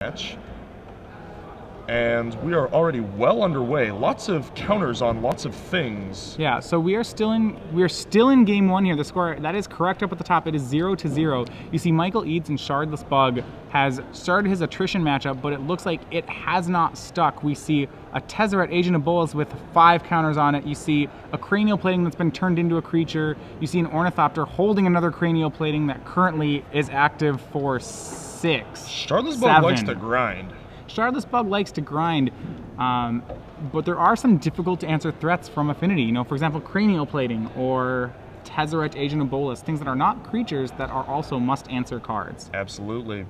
match. And we are already well underway. Lots of counters on lots of things. Yeah, so we are still in game one here. The score, that is correct up at the top. It is 0-0. You see Michael Eades and Shardless Bug has started his attrition matchup, but it looks like it has not stuck. We see a Tezzeret Agent of Bolas with 5 counters on it. You see a cranial plating that's been turned into a creature. You see an Ornithopter holding another cranial plating that currently is active for 6. Shardless Bug likes to grind. Shardless Bug likes to grind, but there are some difficult to answer threats from Affinity. You know, for example, cranial plating or Tezzeret Agent of Bolas, things that are not creatures that are also must answer cards. Absolutely.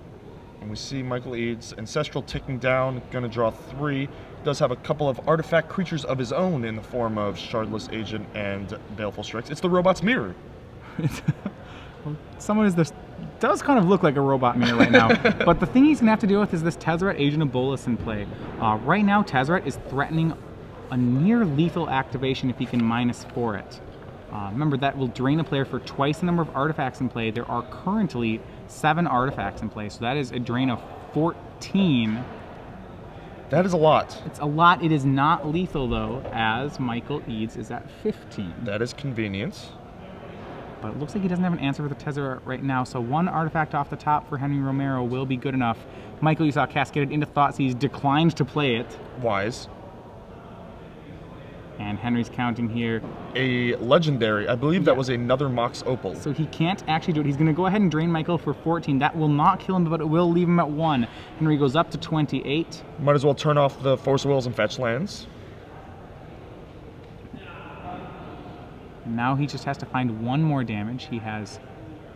And we see Michael Eades, Ancestral ticking down, gonna draw 3. Does have a couple of artifact creatures of his own in the form of Shardless Agent and Baleful Strikes. It's the robot's mirror. Someone is this does kind of look like a robot mirror right now, but the thing he's gonna have to deal with is this Tezzeret Agent of Bolas in play. Right now, Tezzeret is threatening a near lethal activation if he can -4 it. Remember, that will drain a player for twice the number of artifacts in play. There are currently 7 artifacts in play, so that is a drain of 14. That is a lot. It's a lot. It is not lethal though, as Michael Eades is at 15. That is convenient. But it looks like he doesn't have an answer for the Tezzeret right now, so 1 artifact off the top for Henry Romero will be good enough. Michael, you saw cascaded into Thoughtseize, declined to play it. Wise. And Henry's counting here. A legendary. I believe that was another Mox Opal. So he can't actually do it. He's going to go ahead and drain Michael for 14. That will not kill him, but it will leave him at 1. Henry goes up to 28. Might as well turn off the Force of Wills and fetch lands. Now he just has to find 1 more damage. He has,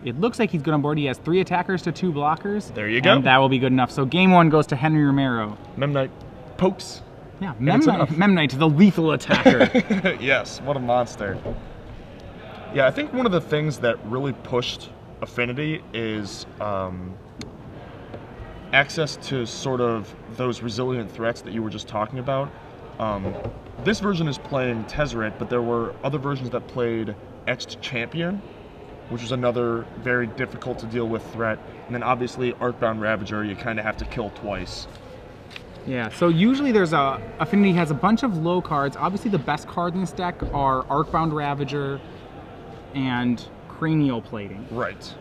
it looks like he's good on board. He has 3 attackers to 2 blockers. There you go. And that will be good enough. So game 1 goes to Henry Romero. Memnite pokes. Yeah, Memnite, the lethal attacker. Yes, what a monster. Yeah, I think one of the things that really pushed Affinity is access to sort of those resilient threats that you were just talking about. This version is playing Tezzeret, but there were other versions that played Etched Champion, which was another very difficult to deal with threat. And then obviously Arcbound Ravager, you kind of have to kill twice. Yeah, so usually there's Affinity has a bunch of low cards. Obviously the best cards in this deck are Arcbound Ravager and Cranial Plating. Right.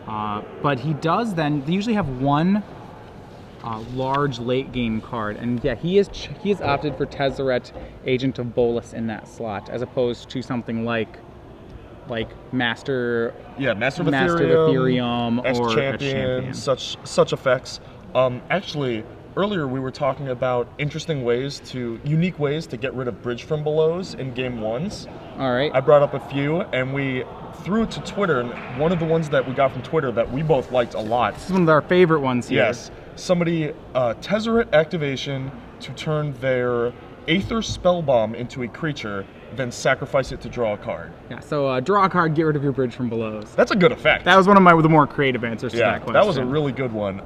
But he does then, they usually have 1 large late game card, and yeah, he has opted for Tezzeret Agent of Bolas in that slot, as opposed to something like Master of Ethereum or Champion, such effects. Actually, earlier we were talking about unique ways to get rid of Bridge from Belows in game 1s. All right. I brought up a few, and we threw it to Twitter, and one of the ones that we got from Twitter that we both liked a lot. This is one of our favorite ones here. Yes. Somebody, Tezzeret activation to turn their Aether Spellbomb into a creature, then sacrifice it to draw a card. Yeah, so draw a card, get rid of your Bridge from Belows. That's a good effect. That was one of the more creative answers to that question. Yeah, that was a really good one.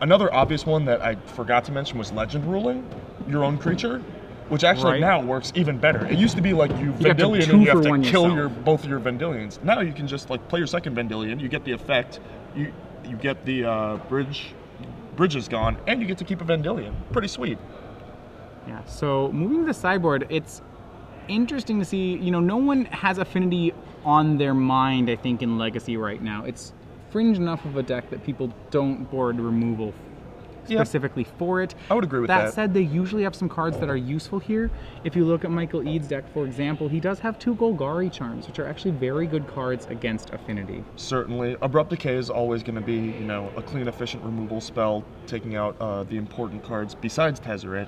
Another obvious one that I forgot to mention was Legend Ruling, your own creature, which actually now works even better. It used to be like you Vendilion and you have to kill both of your Vendilions. Now you can just like play your second Vendilion, you get the effect, you get the Bridge is gone, and you get to keep a Vendilion. Pretty sweet. Yeah, so moving to the sideboard, it's interesting to see, you know, no one has Affinity on their mind, I think, in Legacy right now. It's fringe enough of a deck that people don't board removal specifically for it. I would agree with that. That said, they usually have some cards that are useful here. If you look at Michael Eades' deck, for example, he does have 2 Golgari Charms, which are actually very good cards against Affinity. Certainly. Abrupt Decay is always going to be, you know, a clean, efficient removal spell, taking out the important cards besides Tezzeret.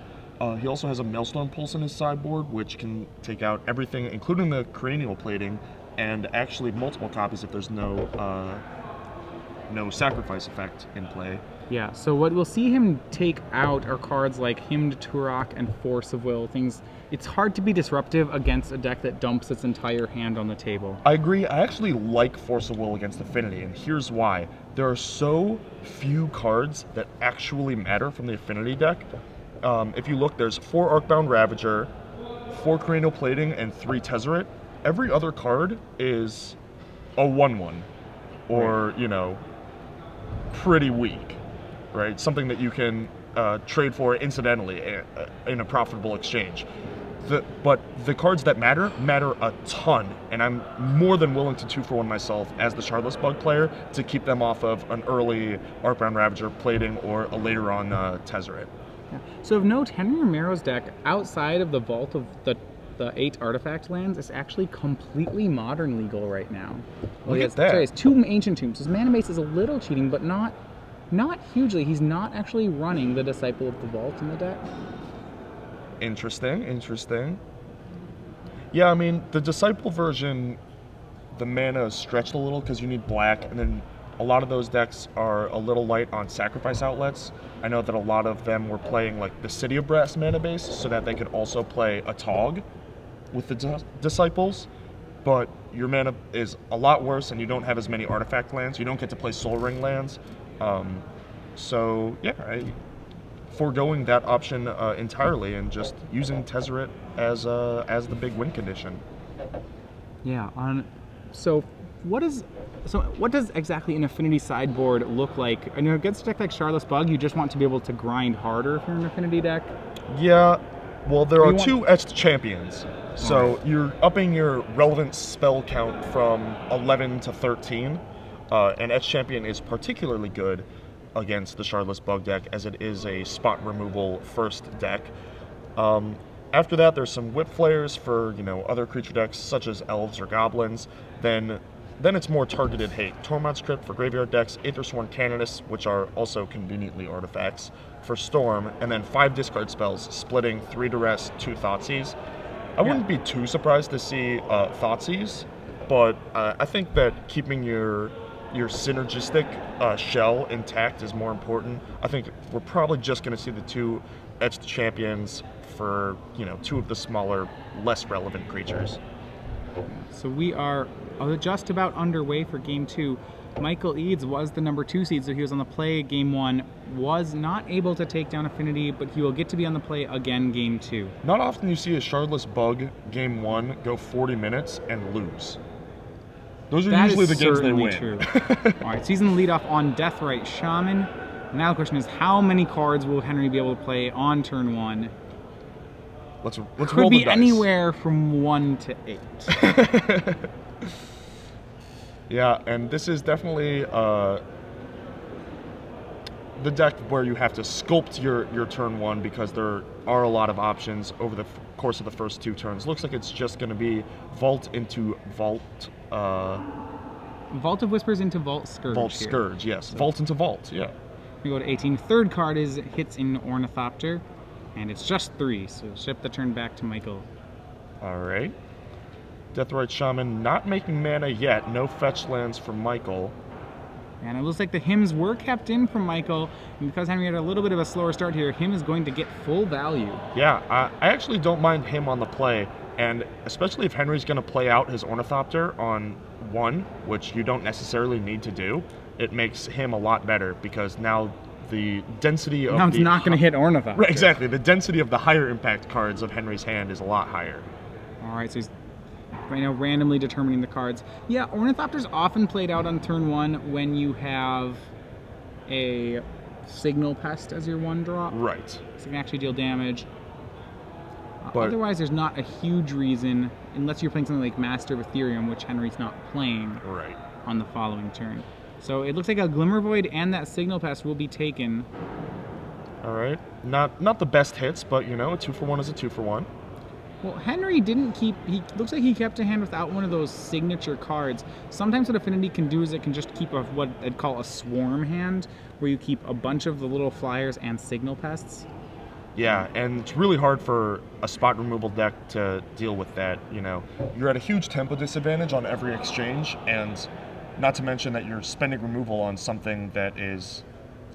He also has a Maelstrom Pulse in his sideboard, which can take out everything, including the Cranial Plating, and actually multiple copies if there's no sacrifice effect in play. Yeah, so what we'll see him take out are cards like Hymned Turok and Force of Will, things. It's hard to be disruptive against a deck that dumps its entire hand on the table. I agree. I actually like Force of Will against Affinity, and here's why. There are so few cards that actually matter from the Affinity deck. If you look, there's 4 Arcbound Ravager, 4 Cranial Plating, and 3 Tezzeret. Every other card is a 1/1, or, you know, pretty weak, right? Something that you can trade for incidentally in a profitable exchange. But the cards that matter a ton, and I'm more than willing to 2-for-1 myself as the Shardless Bug player to keep them off of an early Arcbound Ravager plating or a later on Tezzeret. Yeah. So of note, Henry Romero's deck, outside of the vault of the 8 artifact lands, is actually completely modern legal right now. Well, Look at that. Sorry, he has 2 Ancient Tombs. His mana base is a little cheating, but not hugely. He's not actually running the Disciple of the Vault in the deck. Interesting. Yeah, I mean, the Disciple version, the mana is stretched a little because you need black, and then a lot of those decks are a little light on sacrifice outlets. I know that a lot of them were playing like the City of Brass mana base so that they could also play a Tog with the Disciples, but your mana is a lot worse and you don't have as many artifact lands. You don't get to play Soul Ring lands. So, yeah, foregoing that option entirely and just using Tezzeret as the big win condition. Yeah. So what does exactly an Affinity sideboard look like? I know against a deck like Shardless Bug, you just want to be able to grind harder if you're an Affinity deck. Yeah. Well, there are 2 etched champions, so you're upping your relevant spell count from 11 to 13. And etched champion is particularly good against the Shardless Bug deck, as it is a spot removal first deck. After that, there's some Whip Flares for other creature decks such as elves or goblins. Then it's more targeted hate. Tormod's Crypt for graveyard decks, Aethersworn Canoness, which are also conveniently artifacts, for Storm, and then 5 discard spells, splitting 3 Duress, 2 Thoughtseize. I wouldn't be too surprised to see Thoughtseize, but I think that keeping your synergistic shell intact is more important. I think we're probably just going to see the 2 etched champions for 2 of the smaller, less relevant creatures. So we are just about underway for Game 2. Michael Eades was the number 2 seed, so he was on the play Game 1, was not able to take down Affinity, but he will get to be on the play again Game 2. Not often you see a Shardless Bug Game 1 go 40 minutes and lose. Those are usually the games they win. True. All right, season leadoff on Deathrite Shaman. Now the question is, how many cards will Henry be able to play on turn 1? Let's roll the dice. Could be anywhere from 1 to 8. Yeah, and this is definitely the deck where you have to sculpt your turn 1 because there are a lot of options over the course of the first 2 turns. Looks like it's just going to be Vault into Vault. Vault of Whispers into Vault Scourge. Vault Scourge, yes. So Vault into Vault, yeah. We go to 18. Third card is hits in Ornithopter, and it's just 3, so ship the turn back to Michael. All right. Deathrite Shaman not making mana yet. No fetch lands for Michael. And it looks like the hymns were kept in from Michael, and because Henry had a little bit of a slower start here, him is going to get full value. Yeah, I actually don't mind him on the play, and especially if Henry's going to play out his Ornithopter on 1, which you don't necessarily need to do, it makes him a lot better because now the density of now it's not going to hit Ornithopter. Right, exactly. The density of the higher impact cards of Henry's hand is a lot higher. All right, so he's right now randomly determining the cards. Yeah, Ornithopter's often played out on turn 1 when you have a Signal Pest as your 1-drop. Right. So you can actually deal damage. But otherwise, there's not a huge reason, unless you're playing something like Master of Ethereum, which Henry's not playing on the following turn. So it looks like a Glimmer Void and that Signal Pest will be taken. All right. Not the best hits, but a 2-for-1 is a 2-for-1. Well, Henry didn't keep, he looks like he kept a hand without one of those signature cards. Sometimes what Affinity can do is it can just keep what I'd call a swarm hand, where you keep a bunch of the little flyers and Signal Pests. Yeah, and it's really hard for a spot removal deck to deal with that. You're at a huge tempo disadvantage on every exchange, and not to mention that you're spending removal on something that is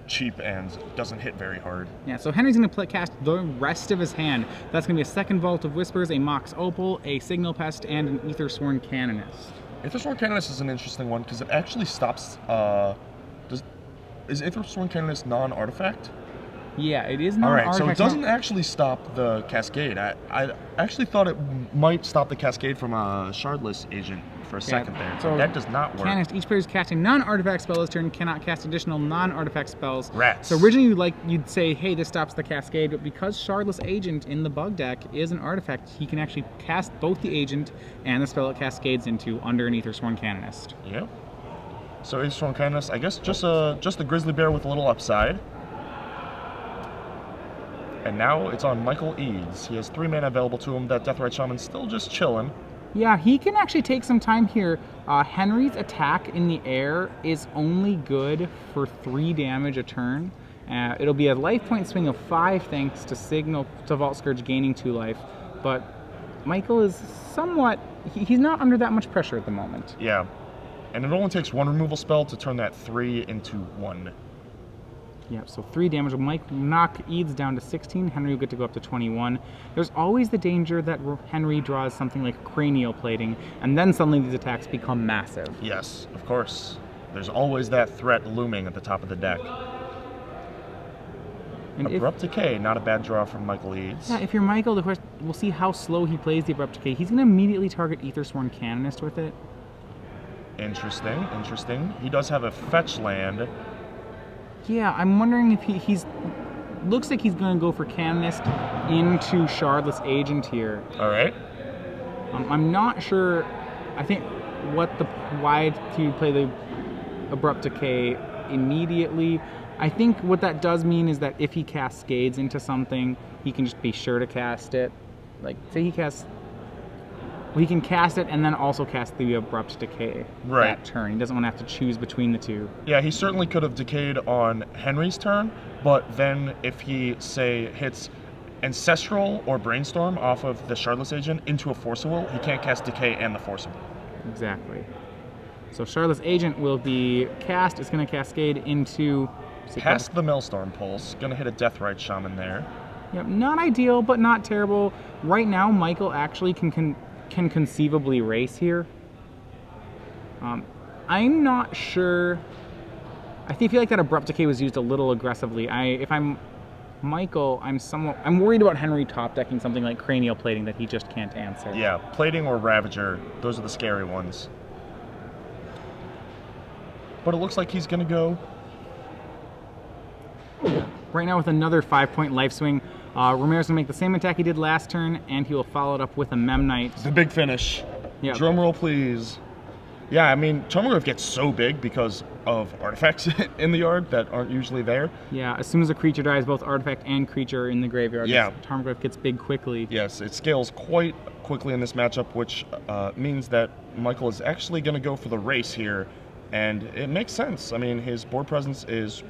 cheap and doesn't hit very hard. Yeah, so Henry's going to cast the rest of his hand. That's going to be a second Vault of Whispers, a Mox Opal, a Signal Pest, and an Aethersworn Canoness. Aethersworn Canoness is an interesting one because it actually stops... is Aethersworn Canoness non-artifact? Yeah, it is not All an right, so it artifact. doesn't actually stop the Cascade. I actually thought it might stop the Cascade from a Shardless agent for a second there. So that does not work. Canist, each player is casting non-artifact spell this turn cannot cast additional non-artifact spells. Rats. So originally you'd say, hey, this stops the Cascade, but because Shardless Agent in the bug deck is an artifact, he can actually cast both the agent and the spell it cascades into under an Aethersworn Canonist. Yep. So Aethersworn Canonist, I guess just a Grizzly Bear with a little upside. And now it's on Michael Eades. He has 3 mana available to him. That Deathrite Shaman's still just chilling. Yeah, he can actually take some time here. Henry's attack in the air is only good for 3 damage a turn. It'll be a life point swing of 5 thanks to Signal to Vault Scourge gaining 2 life. But Michael is somewhat... He's not under that much pressure at the moment. Yeah. And it only takes 1 removal spell to turn that 3 into 1. Yeah, so 3 damage will knock Eades down to 16. Henry will get to go up to 21. There's always the danger that Henry draws something like Cranial Plating, and then suddenly these attacks become massive. Yes, of course. There's always that threat looming at the top of the deck. And Abrupt Decay, not a bad draw from Michael Eades. Yeah, if you're Michael, the question, we'll see how slow he plays the Abrupt Decay. He's going to immediately target Aethersworn Canonist with it. Interesting, interesting. He does have a fetch land. Yeah, I'm wondering if he's... Looks like he's going to go for Canonist into Shardless Agent here. All right. I'm not sure. I think why to play the Abrupt Decay immediately. I think what that does mean is that if he cascades into something, he can just be sure to cast it. Like, say he casts... Well, he can cast it and then also cast the Abrupt Decay that turn. He doesn't want to have to choose between the two. Yeah, he certainly could have decayed on Henry's turn, but then if he, say, hits Ancestral or Brainstorm off of the Shardless Agent into a Force of Will, he can't cast Decay and the Force of Will. Exactly. So Shardless Agent will be cast. It's going to cascade into... Past the Maelstrom Pulse. Going to hit a Deathrite Shaman there. Yep, not ideal, but not terrible. Right now, Michael actually can conceivably race here. I'm not sure. I feel like that Abrupt Decay was used a little aggressively. If I'm Michael, I'm worried about Henry top decking something like Cranial Plating that he just can't answer. Yeah, Plating or Ravager, those are the scary ones. But it looks like he's gonna go. Right now with another 5-point life swing. Romero's gonna make the same attack he did last turn, and he will follow it up with a Memnite. The big finish. Yeah. Drum roll, please. Yeah, I mean, Tarmogoyf gets so big because of artifacts in the yard that aren't usually there. Yeah, as soon as a creature dies, both artifact and creature are in the graveyard. Yeah. Tarmogoyf gets big quickly. Yes, it scales quite quickly in this matchup, which means that Michael is actually going to go for the race here, and it makes sense. I mean, his board presence is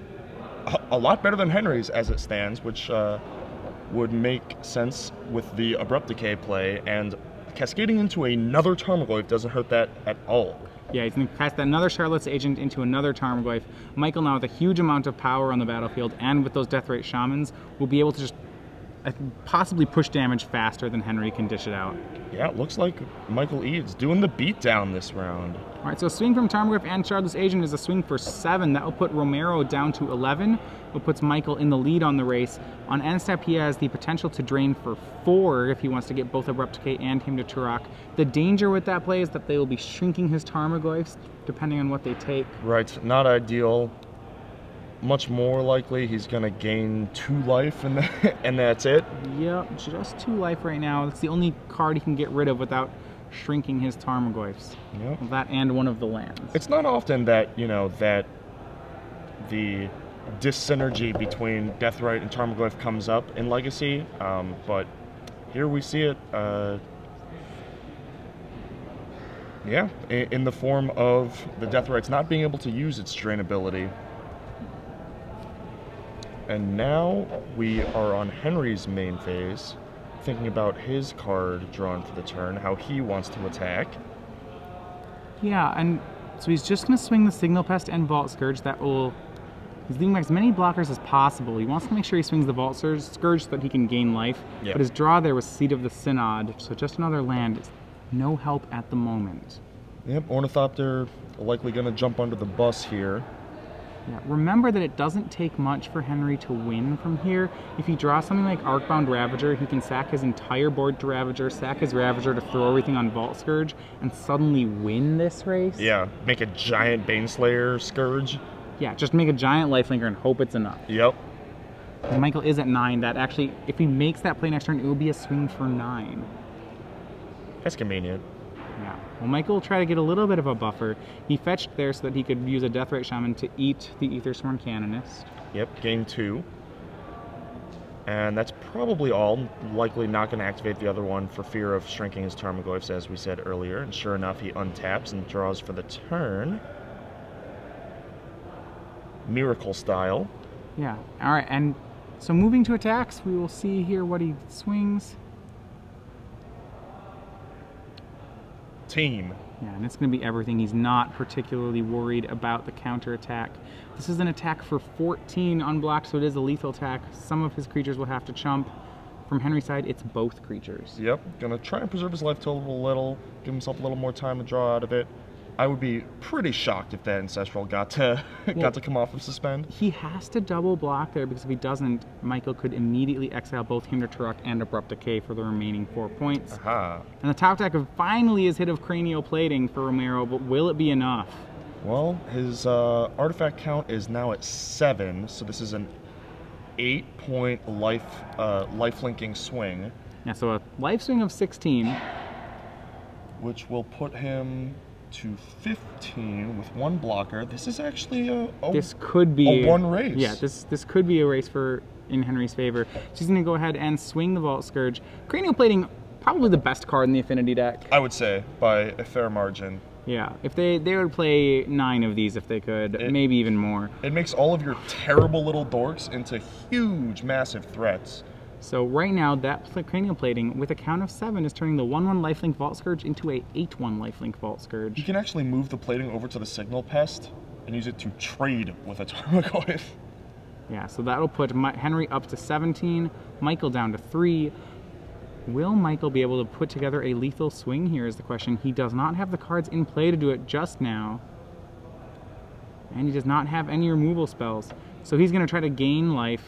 a lot better than Henry's as it stands, which would make sense with the Abrupt Decay play, and cascading into another Tarmogoyf doesn't hurt that at all. Yeah, he's going to cast another Shardless Agent into another Tarmogoyf. Michael, now with a huge amount of power on the battlefield and with those Deathrite Shamans, will be able to just possibly push damage faster than Henry can dish it out. Yeah, it looks like Michael Eades doing the beatdown this round. All right, so a swing from Tarmogoyf and Shardless Agent is a swing for 7. That will put Romero down to 11, what puts Michael in the lead on the race. On end step, he has the potential to drain for 4 if he wants to get both Abrupt Decay and him to Turok. The danger with that play is that they will be shrinking his Tarmogoyfs, depending on what they take. Right, not ideal. Much more likely he's going to gain 2 life and that's it. Yep, just 2 life right now. That's the only card he can get rid of without shrinking his Tarmogoyfs. Yep. That and one of the lands. It's not often that, that the dyssynergy between Deathrite and Tarmogoyf comes up in Legacy, but here we see it, yeah, in the form of the Deathrites not being able to use its drain ability. And now we are on Henry's main phase, thinking about his card drawn for the turn, how he wants to attack. Yeah, and so he's just going to swing the Signal Pest and Vault Scourge. He's leaving back as many blockers as possible. He wants to make sure he swings the Vault Scourge so that he can gain life. Yep. But his draw there was Seat of the Synod, so just another land. It's no help at the moment. Yep, Ornithopter likely going to jump under the bus here. Yeah, remember that it doesn't take much for Henry to win from here. If he draws something like Arcbound Ravager, he can sack his entire board to Ravager, sack his Ravager to throw everything on Vault Scourge, and suddenly win this race. Yeah, make a giant Baneslayer Scourge. Yeah, just make a giant Lifelinker and hope it's enough. Yep. And Michael is at 9. That actually, if he makes that play next turn, it will be a swing for 9. That's convenient. Yeah. Well, Michael will try to get a little bit of a buffer. He fetched there so that he could use a Deathrite Shaman to eat the Aethersworn Canonist. Yep, gain 2. And that's probably all. Likely not going to activate the other one for fear of shrinking his Tarmogoyfs, as we said earlier. And sure enough, he untaps and draws for the turn. Miracle style. Yeah. All right. And so moving to attacks, we will see here what he swings. Team. Yeah, and it's going to be everything. He's not particularly worried about the counterattack. This is an attack for 14 unblocked, so it is a lethal attack. Some of his creatures will have to chump. From Henry's side, it's both creatures. Yep, gonna try and preserve his life total a little, give himself a little more time to draw out of it. I would be pretty shocked if that Ancestral got to come off of suspend. He has to double block there, because if he doesn't, Michael could immediately exile both Hinder Turok and Abrupt Decay for the remaining 4 points. Aha. And the top deck finally is hit of Cranial Plating for Romero, but will it be enough? Well, his artifact count is now at 7, so this is an 8-point life-linking swing. Yeah, so a life swing of 16. Which will put him to 15 with 1 blocker. This is actually this could be a 1 race. Yeah, this could be a race in Henry's favor. She's going to go ahead and swing the Vault Scourge. Cranial Plating, probably the best card in the Affinity deck. I would say, by a fair margin. Yeah, if they would play 9 of these if they could, maybe even more. It makes all of your terrible little dorks into huge, massive threats. So right now, that Cranial Plating, with a count of 7, is turning the 1/1 lifelink Vault Scourge into a 8/1 lifelink Vault Scourge. You can actually move the plating over to the Signal Pest and use it to trade with a Tarmogoyf. Yeah, so that'll put Henry up to 17, Michael down to 3. Will Michael be able to put together a lethal swing here is the question. He does not have the cards in play to do it just now. And he does not have any removal spells. So he's going to try to gain life.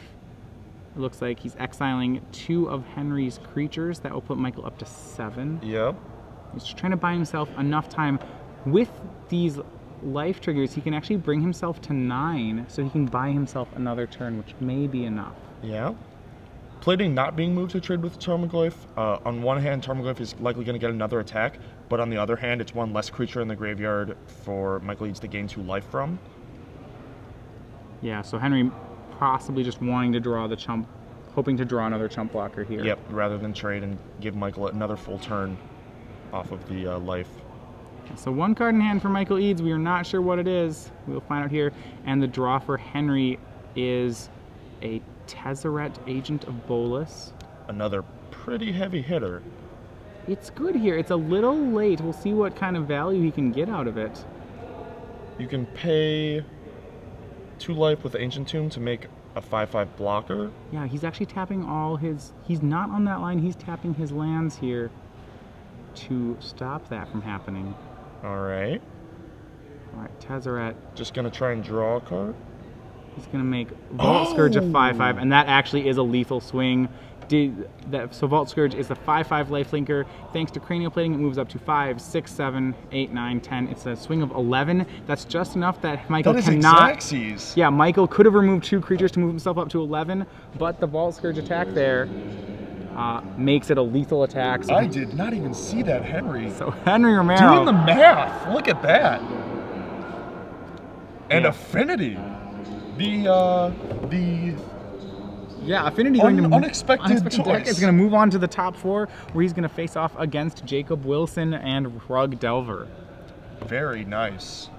It looks like he's exiling 2 of Henry's creatures. That will put Michael up to 7. Yep. He's just trying to buy himself enough time. With these life triggers, he can actually bring himself to 9, so he can buy himself another turn, which may be enough. Yeah. Plating not being moved to trade with Tarmogoyf. On one hand, Tarmogoyf is likely going to get another attack, but on the other hand, it's 1 less creature in the graveyard for Michael Eades to gain 2 life from. Yeah, so Henry possibly just wanting to draw the chump, hoping to draw another chump blocker here. Yep, rather than trade and give Michael another full turn off of the life. So 1 card in hand for Michael Eades. We are not sure what it is. We'll find out here. And the draw for Henry is a Tezzeret, Agent of Bolas. Another pretty heavy hitter. It's good here. It's a little late. We'll see what kind of value he can get out of it. You can pay 2 life with Ancient Tomb to make a 5/5 blocker. Yeah, he's actually tapping all his... He's not on that line. He's tapping his lands here to stop that from happening. All right. All right, Tezzeret. Just going to try and draw a card. He's going to make Vault Scourge a 5/5, and that actually is a lethal swing. So Vault Scourge is the 5/5 lifelinker. Thanks to Cranial Plating, it moves up to 5, 6, 7, 8, 9, 10. It's a swing of 11. That's just enough that Michael cannot... Exactsies. Yeah, Michael could have removed 2 creatures to move himself up to 11, but the Vault Scourge attack there makes it a lethal attack. So I did not even see that, Henry. So Henry Romero... Doing the math. Look at that. And Affinity. Yeah, Affinity going to unexpected choice. Is going to move on to the top 4, where he's going to face off against Jacob Wilson and Rug Delver. Very nice.